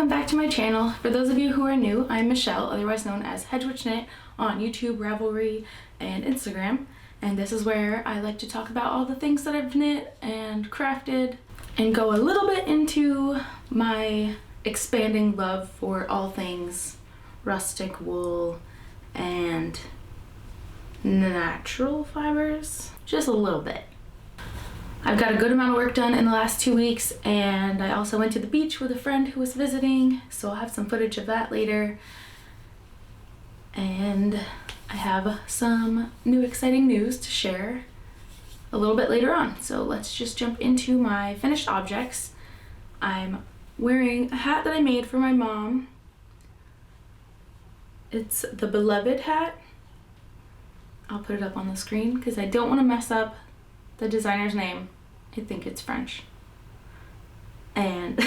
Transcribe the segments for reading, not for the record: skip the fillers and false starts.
welcome back to my channel. For those of you who are new, I'm Michelle, otherwise known as HedgeWitchKnit on YouTube, Ravelry, and Instagram. And this is where I like to talk about all the things that I've knit and crafted and go a little bit into my expanding love for all things rustic wool and natural fibers, just a little bit. I've got a good amount of work done in the last 2 weeks, and I also went to the beach with a friend who was visiting, so I'll have some footage of that later. And I have some new exciting news to share a little bit later on. So let's just jump into my finished objects. I'm wearing a hat that I made for my mom. It's the Beloved hat. I'll put it up on the screen because I don't want to mess up the designer's name. I think it's French. And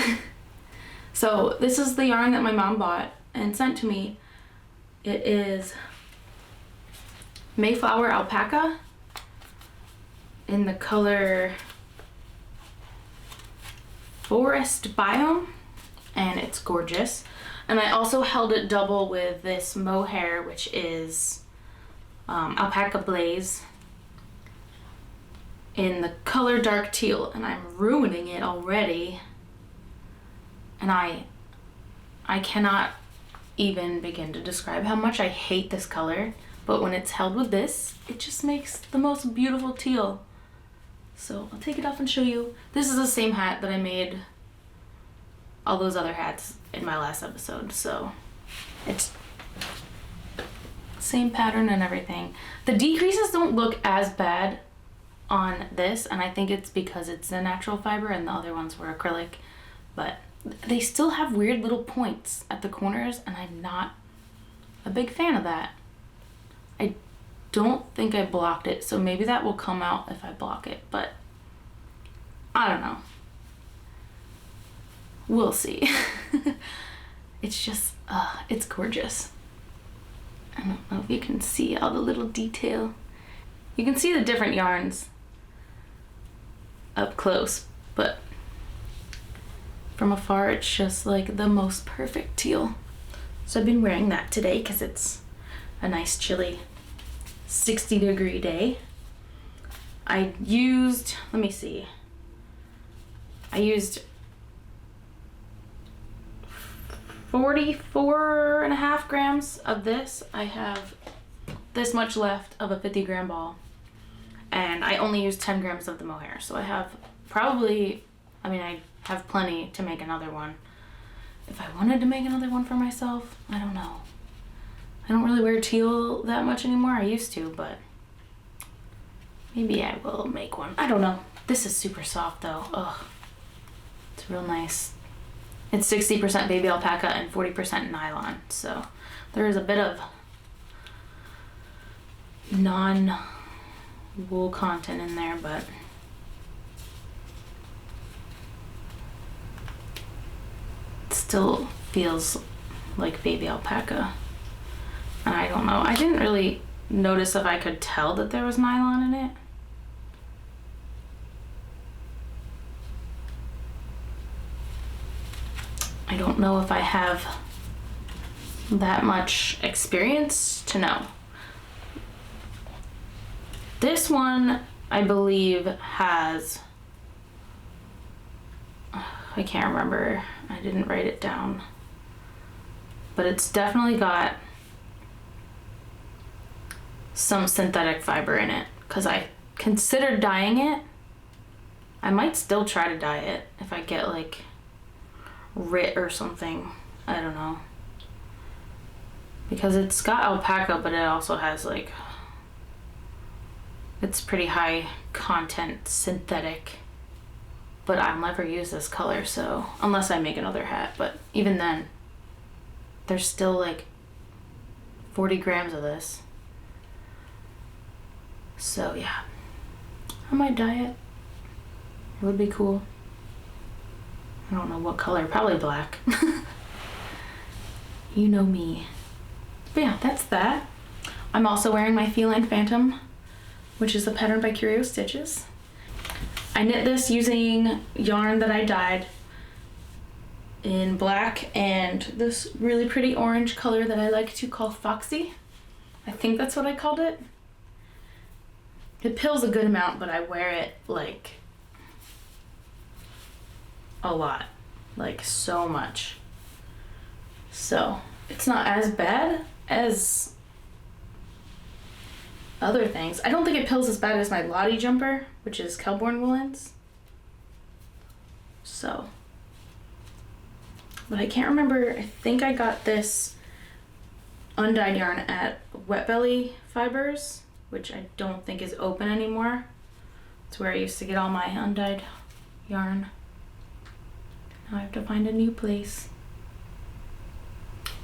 so this is the yarn that my mom bought and sent to me. It is Mayflower Alpaca in the color Forest Biome, and it's gorgeous. And I also held it double with this mohair, which is Alpaca Blaze in the color dark teal, and I'm ruining it already. And I cannot even begin to describe how much I hate this color, but when it's held with this, it just makes the most beautiful teal. So I'll take it off and show you. This is the same hat that I made all those other hats in my last episode, so it's same pattern and everything. The decreases don't look as bad on this, and I think it's because it's a natural fiber and the other ones were acrylic, but they still have weird little points at the corners, and I'm not a big fan of that. I don't think I blocked it, so maybe that will come out if I block it, but I don't know. We'll see. It's just, it's gorgeous. I don't know if you can see all the little detail. You can see the different yarns up close, but from afar it's just like the most perfect teal. So I've been wearing that today because it's a nice chilly 60-degree day. I used, let me see, I used 44.5 grams of this. I have this much left of a 50-gram ball, and I only used 10 grams of the mohair, so I have probably, I have plenty to make another one. If I wanted to make another one for myself, I don't know. I don't really wear teal that much anymore. I used to, but maybe I will make one. I don't know. This is super soft though. Ugh. It's real nice. It's 60% baby alpaca and 40% nylon, so there is a bit of non-wool content in there, but it still feels like baby alpaca. And I don't know, I didn't really notice if I could tell that there was nylon in it. I don't know if I have that much experience to know. This one, I believe, has, I can't remember, I didn't write it down, but it's definitely got some synthetic fiber in it, because I considered dyeing it. I might still try to dye it if I get like RIT or something, I don't know, because it's got alpaca, but it also has like, it's pretty high content synthetic, but I'll never use this color, so unless I make another hat, but even then there's still like 40 grams of this, so yeah, I might dye it. It would be cool. I don't know what color, probably black. You know me. But yeah, that's that. I'm also wearing my Feline Phantom, which is a pattern by Curiostitches. I knit this using yarn that I dyed in black and this really pretty orange color that I like to call Foxy. I think that's what I called it. It pills a good amount, but I wear it like a lot, like so much. So it's not as bad as other things. I don't think it pills as bad as my Lottie jumper, which is Kelborn woolens. So, but I can't remember. I think I got this undyed yarn at Wet Belly Fibers, which I don't think is open anymore. It's where I used to get all my undyed yarn. Now I have to find a new place.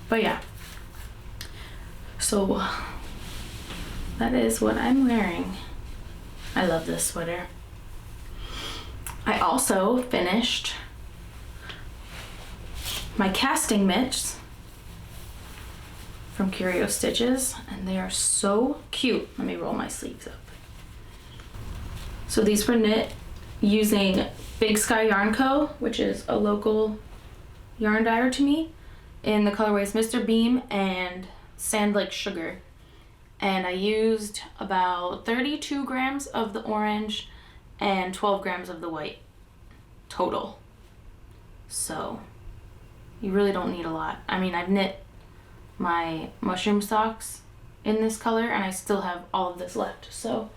But yeah, so that is what I'm wearing. I love this sweater. I also finished my casting mitts from Curiostitches, and they are so cute. Let me roll my sleeves up. So these were knit using Big Sky Yarn Co., which is a local yarn dyer to me, in the colorways Mr. Beam and Sand Lake Sugar. And I used about 32 grams of the orange and 12 grams of the white total. So you really don't need a lot. I mean, I've knit my mushroom socks in this color and I still have all of this left. So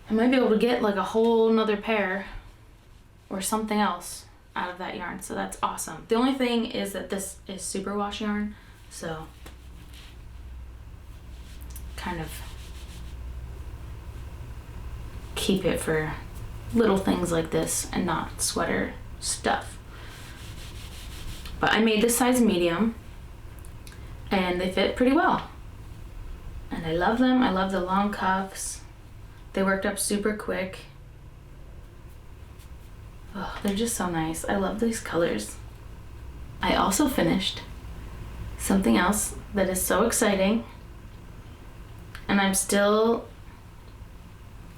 I might be able to get like a whole nother pair or something else out of that yarn. So that's awesome. The only thing is that this is superwash yarn. So kind of keep it for little things like this and not sweater stuff. But I made this size medium and they fit pretty well. And I love them. I love the long cuffs. They worked up super quick. Oh, they're just so nice. I love these colors. I also finished something else that is so exciting. And I'm still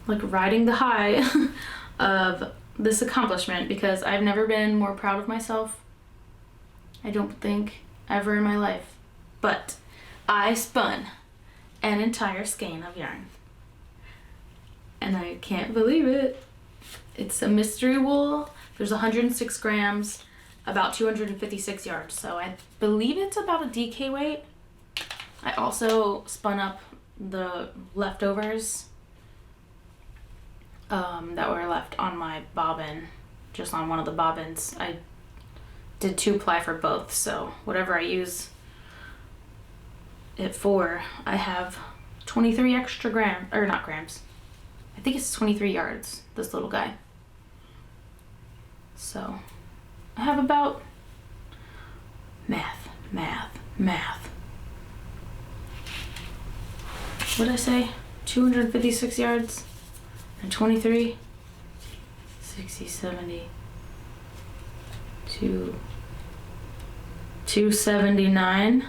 like riding the high of this accomplishment because I've never been more proud of myself. I don't think ever in my life. But I spun an entire skein of yarn. And I can't believe it. It's a mystery wool. There's 106 grams, about 256 yards. So I believe it's about a DK weight. I also spun up the leftovers that were left on my bobbin, just on one of the bobbins. I did 2-ply for both, so whatever I use it for, I have 23 extra grams, or not grams, I think it's 23 yards, this little guy. So I have about math. What did I say? 256 yards and 23, 60, 70, 279.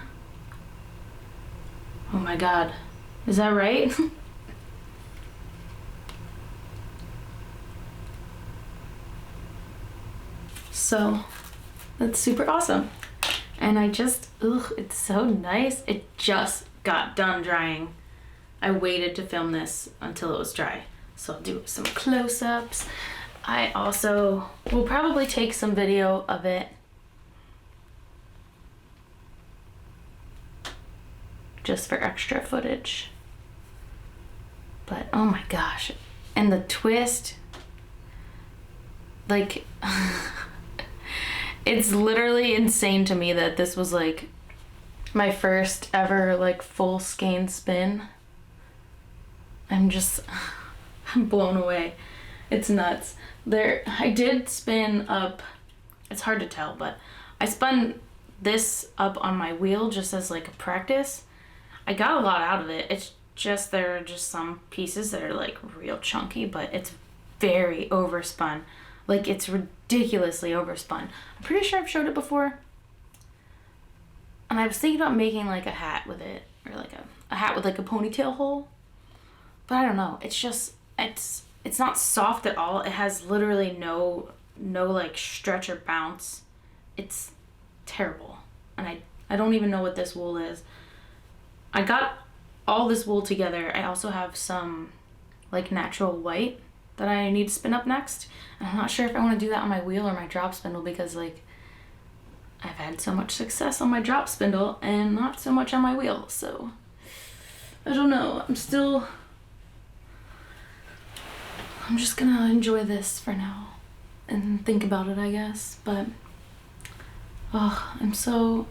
Oh my God, is that right? So that's super awesome. And I just, it's so nice. It just got done drying. I waited to film this until it was dry. So I'll do some close-ups. I also will probably take some video of it. Just for extra footage. But oh my gosh. And the twist, like, it's literally insane to me that this was like my first ever like full skein spin. I'm blown away. It's nuts. I did spin up, it's hard to tell, but I spun this up on my wheel just as like a practice. I got a lot out of it. It's just, there are just some pieces that are like real chunky, but it's very overspun. Like, it's ridiculously overspun. I'm pretty sure I've showed it before. And I was thinking about making like a hat with it, or like a hat with like a ponytail hole. But I don't know. It's just, it's not soft at all. It has literally no like stretch or bounce it's terrible. And I don't even know what this wool is. I got all this wool together. I also have some like natural white that I need to spin up next. And I'm not sure if I want to do that on my wheel or my drop spindle, because like I've had so much success on my drop spindle and not so much on my wheel. So I don't know. I'm just gonna enjoy this for now and think about it, I guess. But oh, I'm so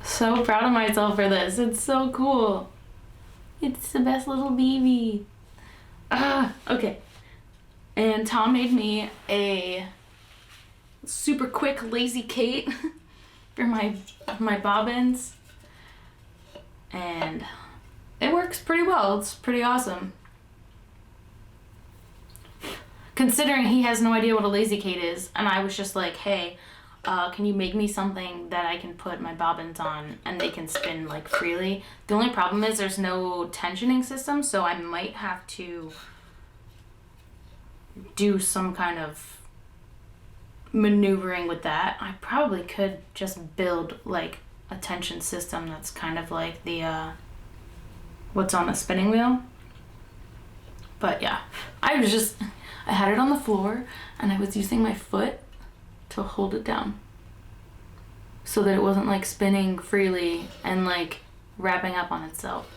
proud of myself for this. It's so cool. It's the best little BB. Okay. And Tom made me a super quick lazy Kate for my bobbins. And it works pretty well. It's pretty awesome. Considering he has no idea what a lazy Kate is, and I was just like, hey, can you make me something that I can put my bobbins on and they can spin like freely? The only problem is there's no tensioning system, so I might have to do some kind of maneuvering with that. I probably could just build like a tension system that's kind of like the what's on the spinning wheel. But yeah, I had it on the floor and I was using my foot to hold it down so that it wasn't like spinning freely and like wrapping up on itself.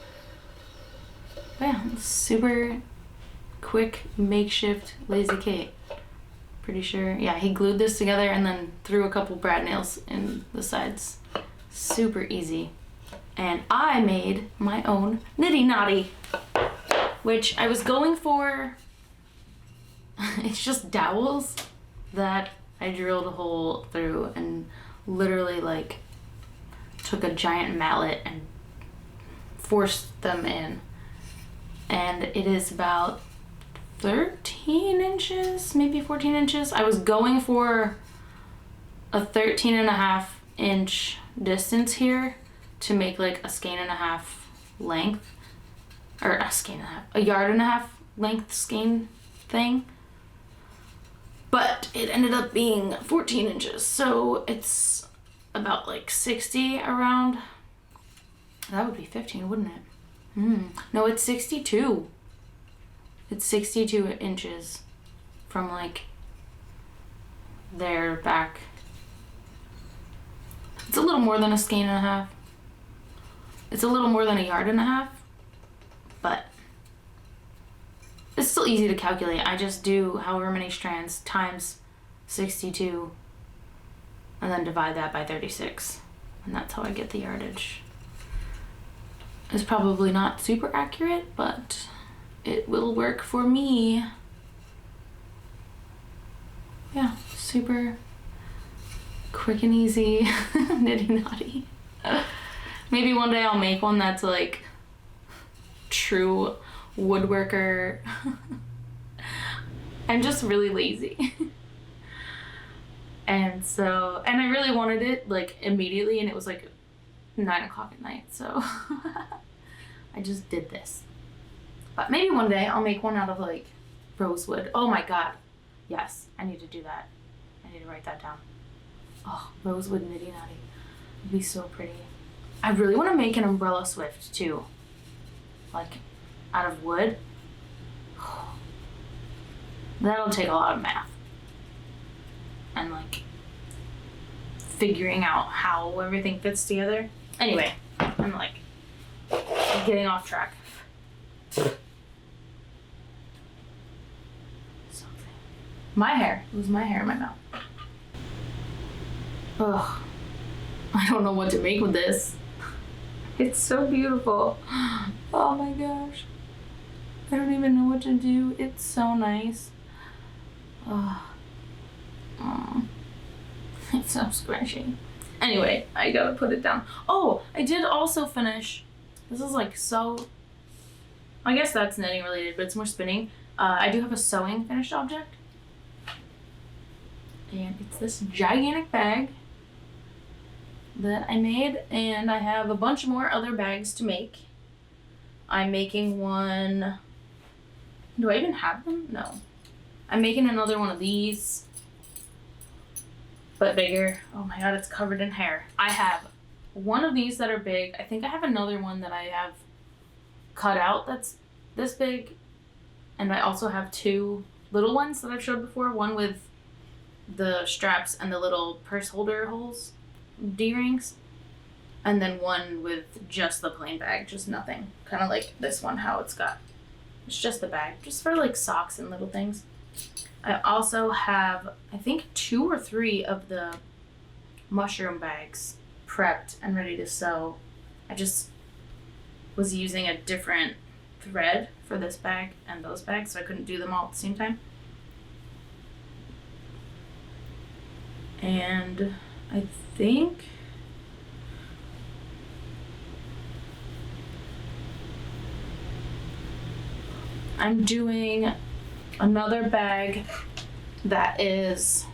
But yeah, super quick makeshift lazy Kate. Pretty sure, yeah, he glued this together and then threw a couple brad nails in the sides. Super easy. And I made my own nitty knotty, which I was going for. It's just dowels that I drilled a hole through and literally like took a giant mallet and forced them in. And it is about 13 inches, maybe 14 inches. I was going for a 13.5 inch distance here to make like a skein and a half length, or a skein and a half, a yard and a half length skein thing. But it ended up being 14 inches, so it's about like 60 around. That would be 15, wouldn't it? No, it's 62. It's 62 inches from like there back. It's a little more than a skein and a half. It's a little more than a yard and a half, but it's still easy to calculate. I just do however many strands times 62 and then divide that by 36. And that's how I get the yardage. It's probably not super accurate, but it will work for me. Yeah, super quick and easy nitty knotty. Maybe one day I'll make one that's like true woodworker. I'm just really lazy. And I really wanted it like immediately, and it was like 9 o'clock at night, so I just did this. But maybe one day I'll make one out of like rosewood. Oh my god, yes, I need to do that. I need to write that down. Oh, rosewood nitty knotty. It'd be so pretty. I really want to make an umbrella swift too, like out of wood. That'll take a lot of math and like figuring out how everything fits together. Anyway, I'm like getting off track. My hair. It was my hair in my mouth. Ugh. I don't know what to make with this. It's so beautiful. Oh my gosh. I don't even know what to do. It's so nice. Oh. It's so squishy. Anyway, I gotta put it down. Oh, I did also finish. This is like so... I guess that's knitting related, but it's more spinning. I do have a sewing finished object. And it's this gigantic bag that I made, and I have a bunch more other bags to make. I'm making one... Do I even have them? No. I'm making another one of these. but bigger. Oh my god, it's covered in hair. I have one of these that are big. I think I have another one that I have cut out that's this big. And I also have two little ones that I've showed before. One with the straps and the little purse holder holes, D-rings. And then one with just the plain bag, just nothing. Kind of like this one, how it's just the bag, just for like socks and little things. I also have, I think 2 or 3 of the mushroom bags prepped and ready to sew. I just was using a different thread for this bag and those bags, so I couldn't do them all at the same time. And I think I'm doing another bag that is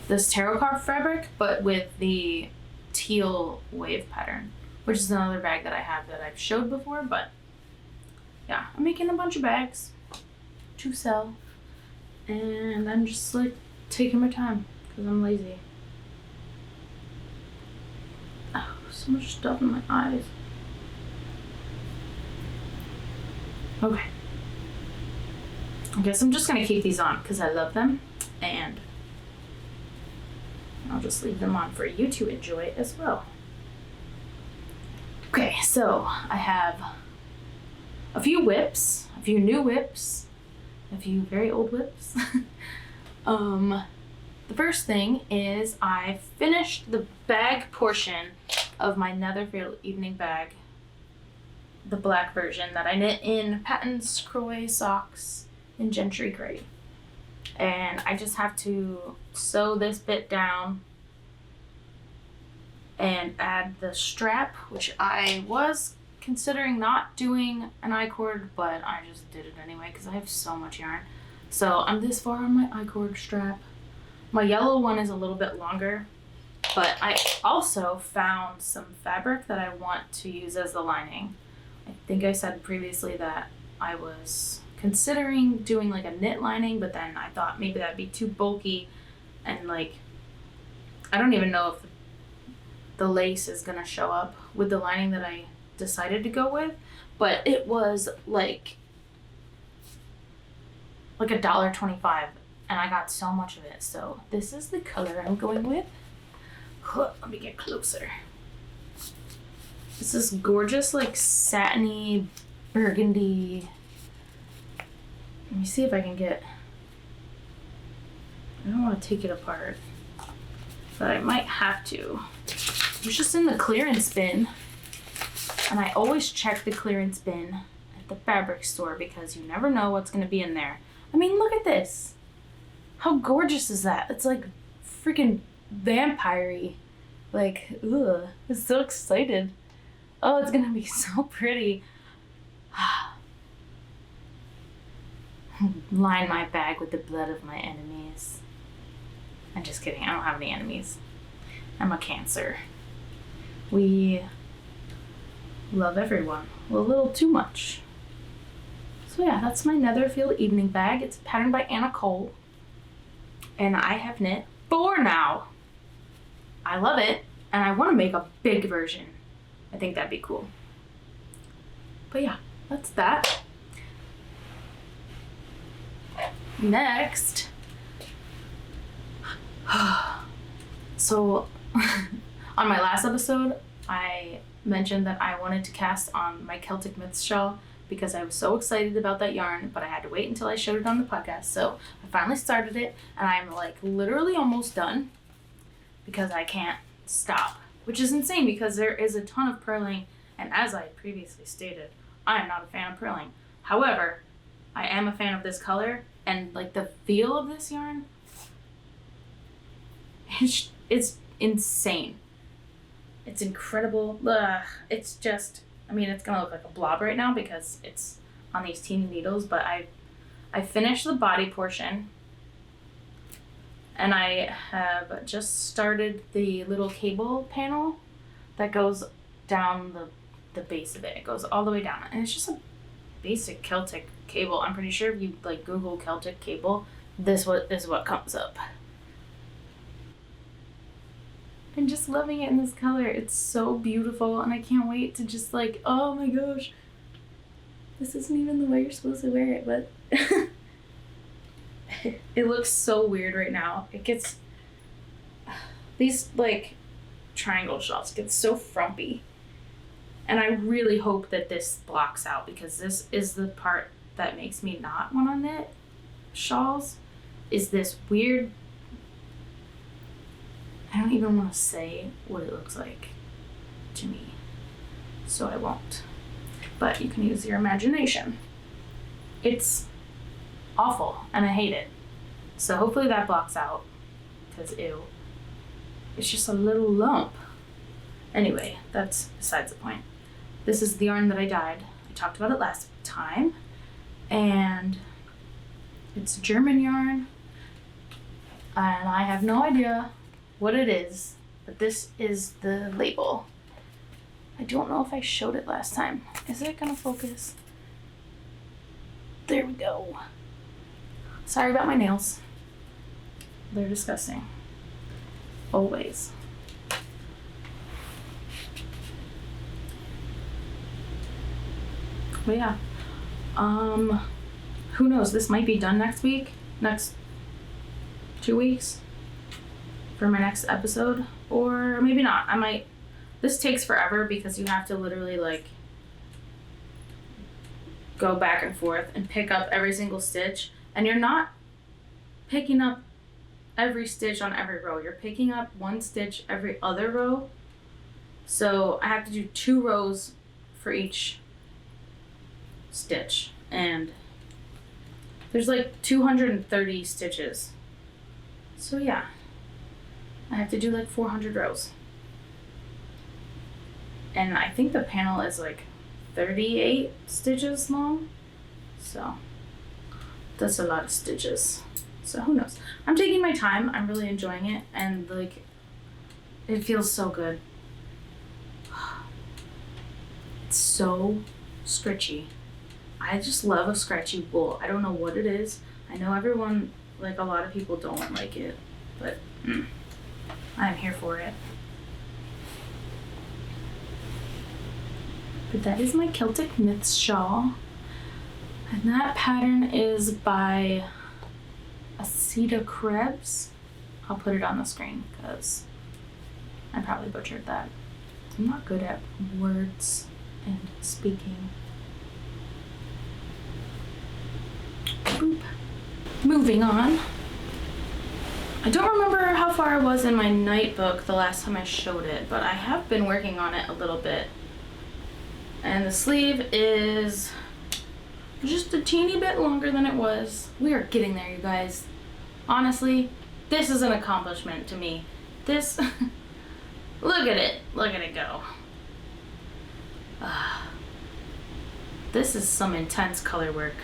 this tarot card fabric, but with the teal wave pattern, which is another bag that I have that I've showed before. But yeah, I'm making a bunch of bags to sell, and I'm just like taking my time because I'm lazy. Oh, so much stuff in my eyes. Okay. I guess I'm just gonna keep these on because I love them, and I'll just leave them on for you to enjoy as well. Okay, so I have a few whips, a few new whips, a few very old whips. The first thing is I finished the bag portion of my Netherfield evening bag, the black version that I knit in Patons Kroy socks in Gentry gray. And I just have to sew this bit down and add the strap, which I was considering not doing an I-cord, but I just did it anyway because I have so much yarn. So I'm this far on my I-cord strap. My yellow one is a little bit longer, but I also found some fabric that I want to use as the lining. I think I said previously that I was considering doing like a knit lining, but then I thought maybe that'd be too bulky, and like I don't even know if the lace is gonna show up with the lining that I decided to go with, but it was like $1.25, and I got so much of it. So this is the color I'm going with. Let me get closer. This is gorgeous, like satiny burgundy. Let me see if I can get, I don't want to take it apart, but I might have to. It was just in the clearance bin, and I always check the clearance bin at the fabric store because you never know what's going to be in there. I mean, look at this. How gorgeous is that? It's like freaking vampire-y. Like, ugh, I'm so excited. Oh, it's going to be so pretty. Line my bag with the blood of my enemies. I'm just kidding, I don't have any enemies. I'm a Cancer. We love everyone a little too much. So yeah, that's my Netherfield evening bag. It's patterned by Anna Cole, and I have knit 4 now. I love it, and I want to make a big version. I think that'd be cool. But yeah, that's that. Next, so on my last episode, I mentioned that I wanted to cast on my Celtic Myths shawl because I was so excited about that yarn, but I had to wait until I showed it on the podcast. So I finally started it, and I'm like literally almost done because I can't stop, which is insane because there is a ton of purling, and as I previously stated, I am not a fan of purling. However, I am a fan of this color, and like the feel of this yarn, it's insane. It's incredible. Ugh, it's just, I mean, it's gonna look like a blob right now because it's on these teeny needles, but I finished the body portion, and I have just started the little cable panel that goes down the base of it. It goes all the way down, and it's just a basic Celtic cable. I'm pretty sure if you like Google Celtic cable, this is what comes up. I'm just loving it in this color. It's so beautiful, and I can't wait to just like, oh my gosh. This isn't even the way you're supposed to wear it, but it looks so weird right now. It gets, these like triangle shawls get so frumpy. And I really hope that this blocks out, because this is the part that makes me not want to knit shawls, is this weird, I don't even want to say what it looks like to me, so I won't. But you can use your imagination. It's awful, and I hate it. So hopefully that blocks out, because ew. It's just a little lump. Anyway, that's besides the point. This is the yarn that I dyed. I talked about it last time. And it's German yarn. And I have no idea what it is, but this is the label. I don't know if I showed it last time. Is it gonna focus? There we go. Sorry about my nails. They're disgusting. Always. But yeah, who knows? This might be done next week, next 2 weeks for my next episode, or maybe not. I might. This takes forever because you have to literally like go back and forth and pick up every single stitch, and you're not picking up every stitch on every row. You're picking up one stitch every other row. So I have to do 2 rows for each stitch, and there's like 230 stitches. So yeah, I have to do like 400 rows. And I think the panel is like 38 stitches long. So that's a lot of stitches. So who knows? I'm taking my time. I'm really enjoying it, and like it feels so good. It's so scratchy. I just love a scratchy wool. I don't know what it is. I know everyone, like a lot of people don't like it, but I'm here for it. But that is my Celtic Myths shawl. And that pattern is by Asita Krebs. I'll put it on the screen because I probably butchered that. I'm not good at words and speaking. Boop. Moving on. I don't remember how far I was in my Nightbook the last time I showed it, but I have been working on it a little bit. And the sleeve is just a teeny bit longer than it was. We are getting there, you guys. Honestly, this is an accomplishment to me. This, look at it. Look at it go. This is some intense color work.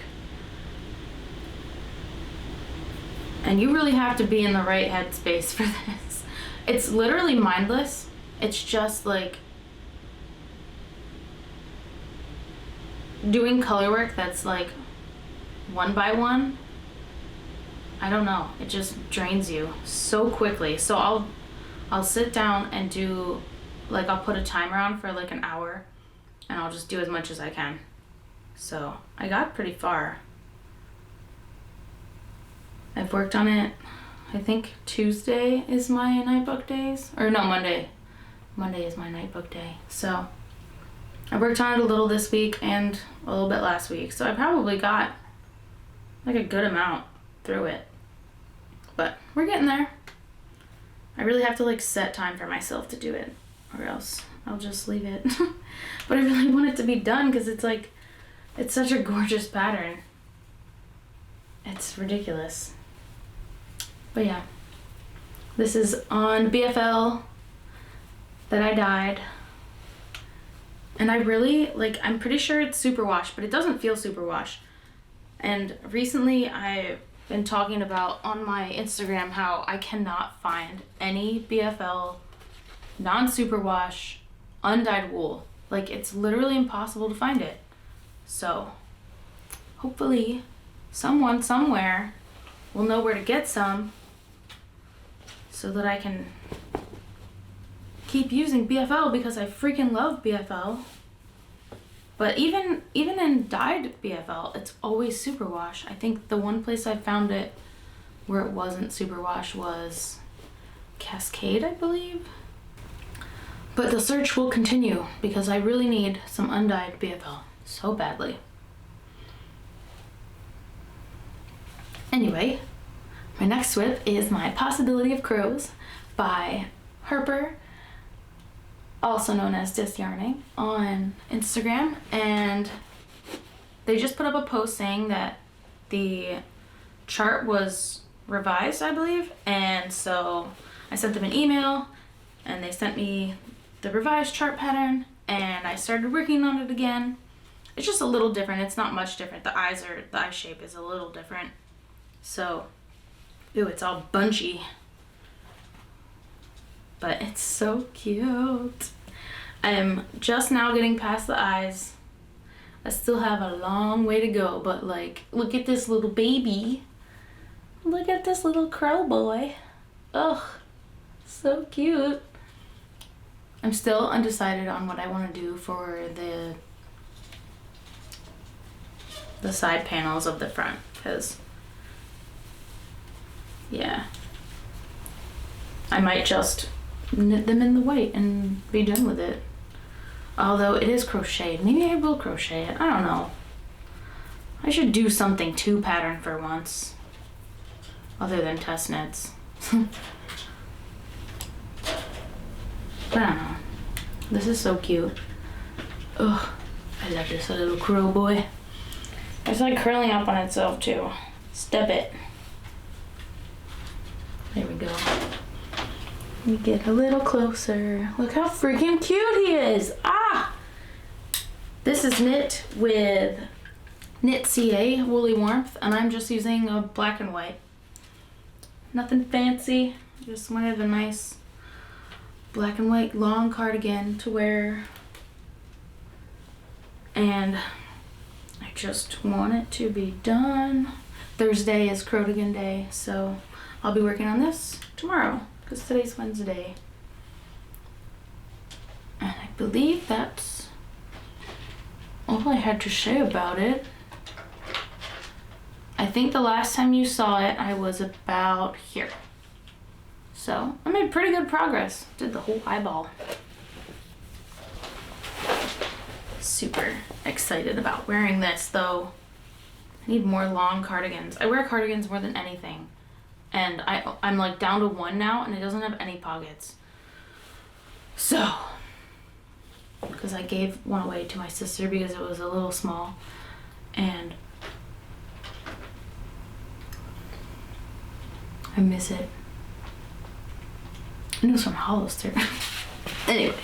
And you really have to be in the right headspace for this. It's literally mindless. It's just like doing color work that's like 1 by 1. I don't know. It just drains you so quickly. So I'll sit down and do, like, I'll put a timer on for like an hour, and I'll just do as much as I can. So I got pretty far. I've worked on it, I think Tuesday is my Nightbook days. Or no, Monday. Monday is my Nightbook day. So I worked on it a little this week and a little bit last week. So I probably got like a good amount through it. But we're getting there. I really have to like set time for myself to do it, or else I'll just leave it. But I really want it to be done because it's like, it's such a gorgeous pattern. It's ridiculous. But yeah, this is on BFL that I dyed. And I really, like, I'm pretty sure it's superwash, but it doesn't feel superwash. And recently I've been talking about on my Instagram how I cannot find any BFL non-superwash undyed wool. Like, it's literally impossible to find it. So hopefully someone somewhere will know where to get some so that I can keep using BFL because I freaking love BFL. But even in dyed BFL, it's always superwash. I think the one place I found it where it wasn't superwash was Cascade, I believe. But the search will continue because I really need some undyed BFL so badly. Anyway, my next whip is my Possibility of Crows by Harper, also known as Disyarning, on Instagram, and they just put up a post saying that the chart was revised, I believe, and so I sent them an email and they sent me the revised chart pattern and I started working on it again. It's just a little different. It's not much different. The eye shape is a little different. So, ooh, it's all bunchy. But it's so cute. I am just now getting past the eyes. I still have a long way to go, but like, look at this little baby. Look at this little crow boy. Ugh, so cute. I'm still undecided on what I want to do for the side panels of the front, because yeah, I might just knit them in the white and be done with it. Although it is crocheted, maybe I will crochet it. I don't know. I should do something to pattern for once, other than test knits. I don't know. This is so cute. Ugh, I love this little crow boy. It's like curling up on itself too. Step it. There we go. Let me get a little closer. Look how freaking cute he is. Ah! This is knit with Knitca Woolly Warmth, and I'm just using a black and white. Nothing fancy. Just wanted a nice black and white long cardigan to wear. And I just want it to be done. Thursday is Crodigan Day, so I'll be working on this tomorrow, because today's Wednesday. And I believe that's all I had to say about it. I think the last time you saw it, I was about here. So I made pretty good progress. Did the whole eyeball. Super excited about wearing this though. I need more long cardigans. I wear cardigans more than anything. And I'm like down to one now and it doesn't have any pockets. So, because I gave one away to my sister because it was a little small. And I miss it. And it was from Hollister. Anyway.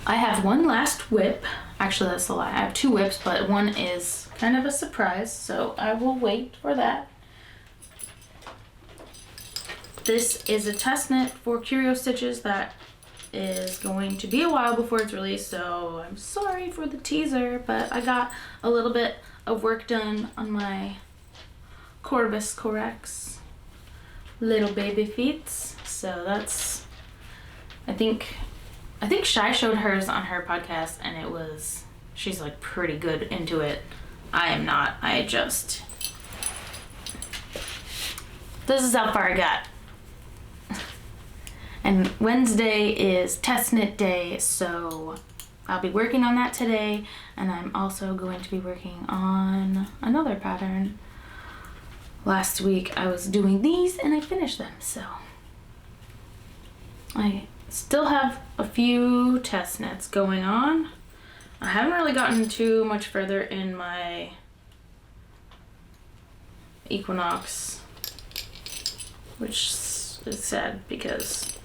I have one last whip. Actually, that's a lie. I have two whips, but one is kind of a surprise, so I will wait for that. This is a test knit for Curiostitches that is going to be a while before it's released, so I'm sorry for the teaser, but I got a little bit of work done on my Corvus Corax little baby feet, so that's, I think Shy showed hers on her podcast and it was, she's like pretty good into it. I am not. This is how far I got. And Wednesday is test knit day, so I'll be working on that today, and I'm also going to be working on another pattern. Last week I was doing these and I finished them, so I still have a few test knits going on. I haven't really gotten too much further in my Equinox, which is sad because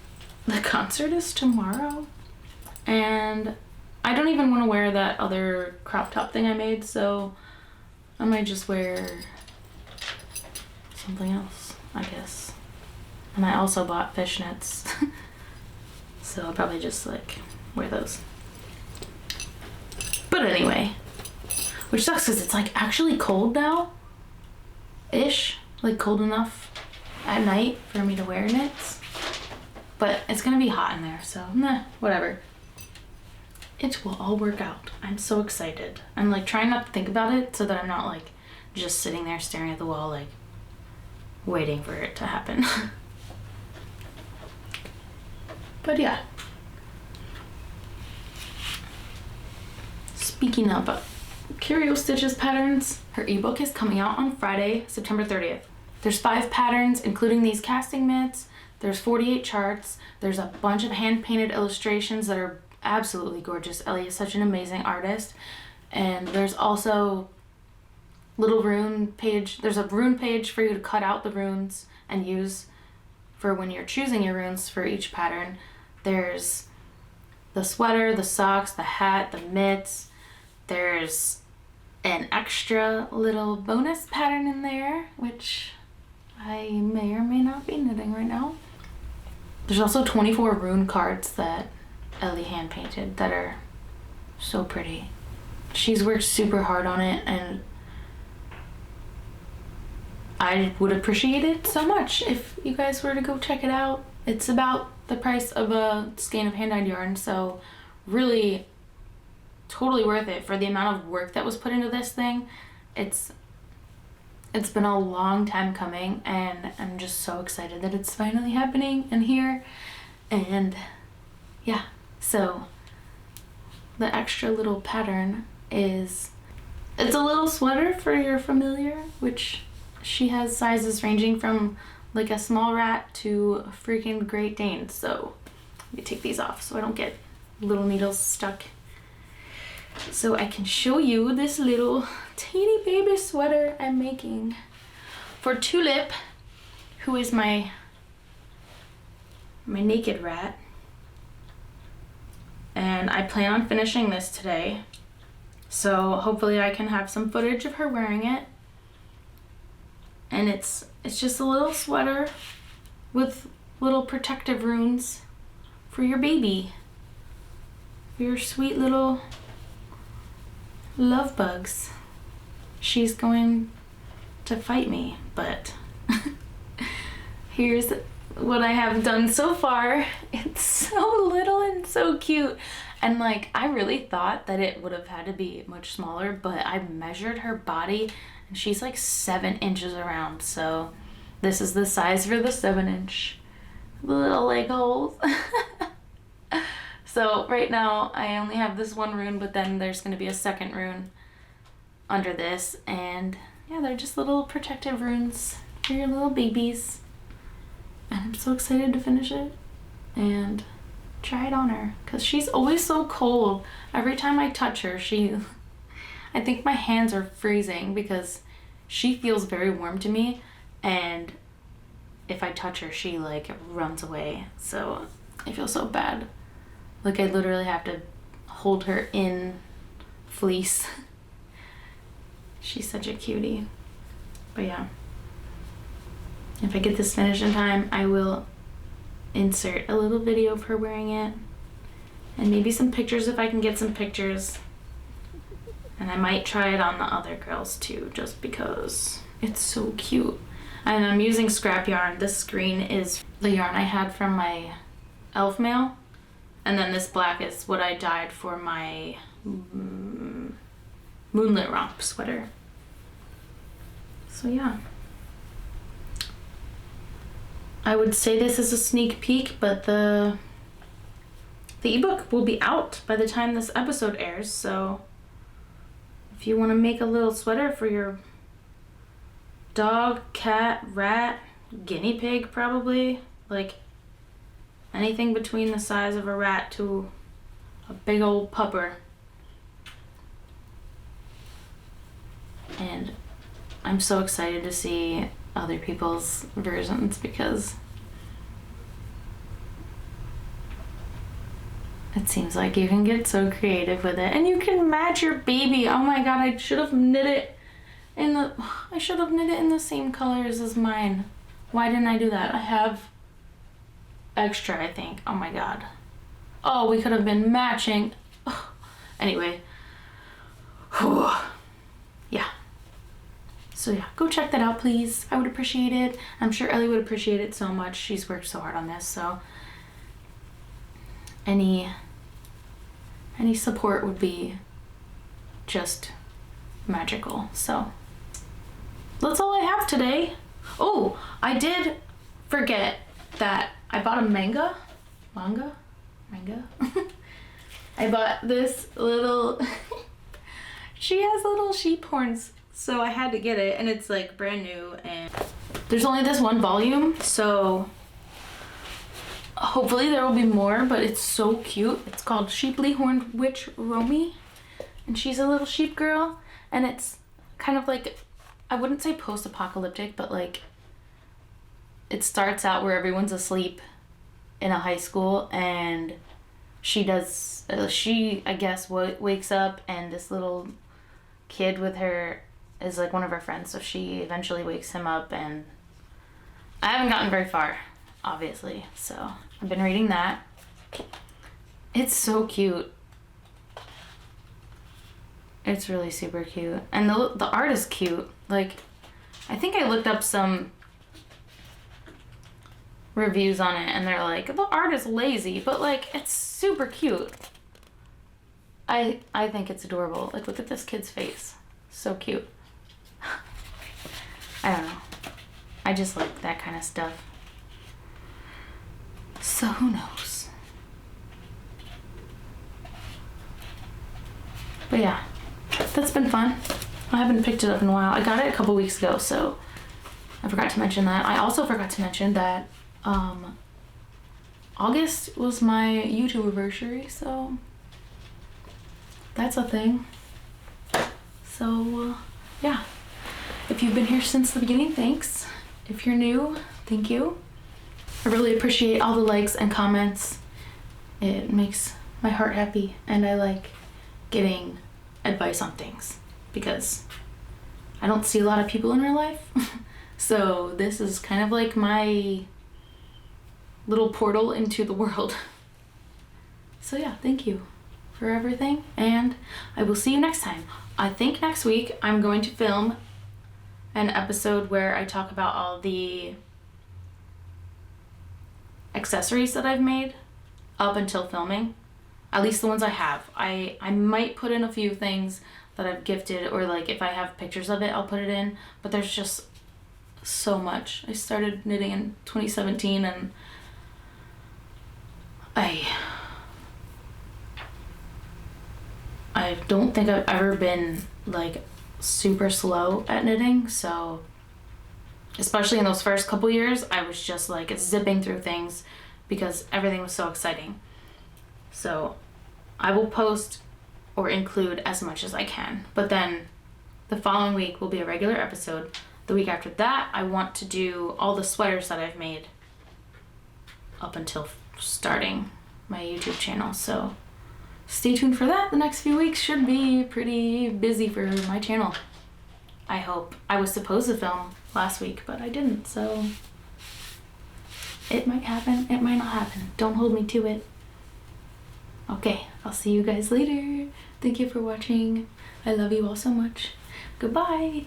the concert is tomorrow and I don't even want to wear that other crop top thing I made, so I might just wear something else, I guess. And I also bought fishnets. So I'll probably just like wear those. But anyway, which sucks because it's like actually cold now, ish, like cold enough at night for me to wear knits. But it's gonna be hot in there, so nah, whatever. It will all work out. I'm so excited. I'm like trying not to think about it so that I'm not like just sitting there staring at the wall like waiting for it to happen. But yeah. Speaking of Curiostitches patterns, her ebook is coming out on Friday, September 30th. There's 5 patterns, including these casting mitts. There's 48 charts. There's a bunch of hand-painted illustrations that are absolutely gorgeous. Ellie is such an amazing artist. And there's also little rune page. There's a rune page for you to cut out the runes and use for when you're choosing your runes for each pattern. There's the sweater, the socks, the hat, the mitts. There's an extra little bonus pattern in there, which I may or may not be knitting right now. There's also 24 rune cards that Ellie hand painted that are so pretty. She's worked super hard on it, and I would appreciate it so much if you guys were to go check it out. It's about the price of a skein of hand-dyed yarn, so really totally worth it for the amount of work that was put into this thing. It's been a long time coming, and I'm just so excited that it's finally happening and here. And yeah, so the extra little pattern is, it's a little sweater for your familiar, which she has sizes ranging from like a small rat to a freaking Great Dane. So let me take these off so I don't get little needles stuck. So I can show you this little teeny baby sweater I'm making for Tulip, who is my naked rat. And I plan on finishing this today, so hopefully I can have some footage of her wearing it. And it's just a little sweater with little protective runes for your baby, for your sweet little love bugs. She's going to fight me, but here's what I have done so far. It's so little and so cute. And like, I really thought that it would have had to be much smaller, but I measured her body and she's like 7 inches around. So this is the size for the 7-inch little leg holes. So right now I only have this one rune, but then there's going to be a second rune under this. And yeah, they're just little protective runes for your little babies. And I'm so excited to finish it and try it on her, because she's always so cold. Every time I touch her, I think my hands are freezing because she feels very warm to me, and if I touch her, she like runs away. So I feel so bad. Like, I literally have to hold her in fleece. She's such a cutie. But yeah, if I get this finished in time, I will insert a little video of her wearing it, and maybe some pictures if I can get some pictures. And I might try it on the other girls too, just because it's so cute. And I'm using scrap yarn. This green is the yarn I had from my elf mail, and then this black is what I dyed for my Moonlit Romp sweater. So yeah, I would say this is a sneak peek, but the ebook will be out by the time this episode airs. So if you want to make a little sweater for your dog, cat, rat, guinea pig, probably, like anything between the size of a rat to a big old pupper. And I'm so excited to see other people's versions, because it seems like you can get so creative with it, and you can match your baby. Oh my god, I should have knit it in the same colors as mine. Why didn't I do that? I have extra, I think. Oh my god. Oh, we could have been matching. Anyway. Yeah. So yeah, go check that out, please. I would appreciate it. I'm sure Ellie would appreciate it so much. She's worked so hard on this, so any support would be just magical. So that's all I have today. Oh, I did forget that I bought a manga. I bought this little, she has little sheep horns, so I had to get it, and it's like brand new, and there's only this one volume, so hopefully there will be more, but it's so cute. It's called Sheeply Horned Witch Romy, and she's a little sheep girl, and it's kind of like, I wouldn't say post-apocalyptic, but like it starts out where everyone's asleep in a high school, and she I guess wakes up, and this little kid with her is like one of her friends, so she eventually wakes him up, and I haven't gotten very far, obviously, so I've been reading that. It's so cute. It's really super cute, and the art is cute. Like, I think I looked up some reviews on it, and they're like, the art is lazy, but like, it's super cute. I think it's adorable. Like, look at this kid's face. So cute. I don't know. I just like that kind of stuff. So who knows? But yeah, that's been fun. I haven't picked it up in a while. I got it a couple weeks ago, so I forgot to mention that. I also forgot to mention that August was my YouTube anniversary, so that's a thing. So yeah, if you've been here since the beginning, thanks. If you're new, thank you. I really appreciate all the likes and comments. It makes my heart happy, and I like getting advice on things because I don't see a lot of people in real life. So this is kind of like my little portal into the world. So yeah, thank you for everything, and I will see you next time. I think next week I'm going to film an episode where I talk about all the accessories that I've made up until filming, at least the ones I have. I might put in a few things that I've gifted, or like if I have pictures of it, I'll put it in, but there's just so much. I started knitting in 2017, and I don't think I've ever been like super slow at knitting, so especially in those first couple years, I was just like zipping through things because everything was so exciting. So I will post or include as much as I can, but then the following week will be a regular episode. The week after that, I want to do all the sweaters that I've made up until starting my YouTube channel, so stay tuned for that. The next few weeks should be pretty busy for my channel, I hope. I was supposed to film last week, but I didn't, so it might happen, it might not happen. Don't hold me to it. Okay, I'll see you guys later. Thank you for watching. I love you all so much. Goodbye.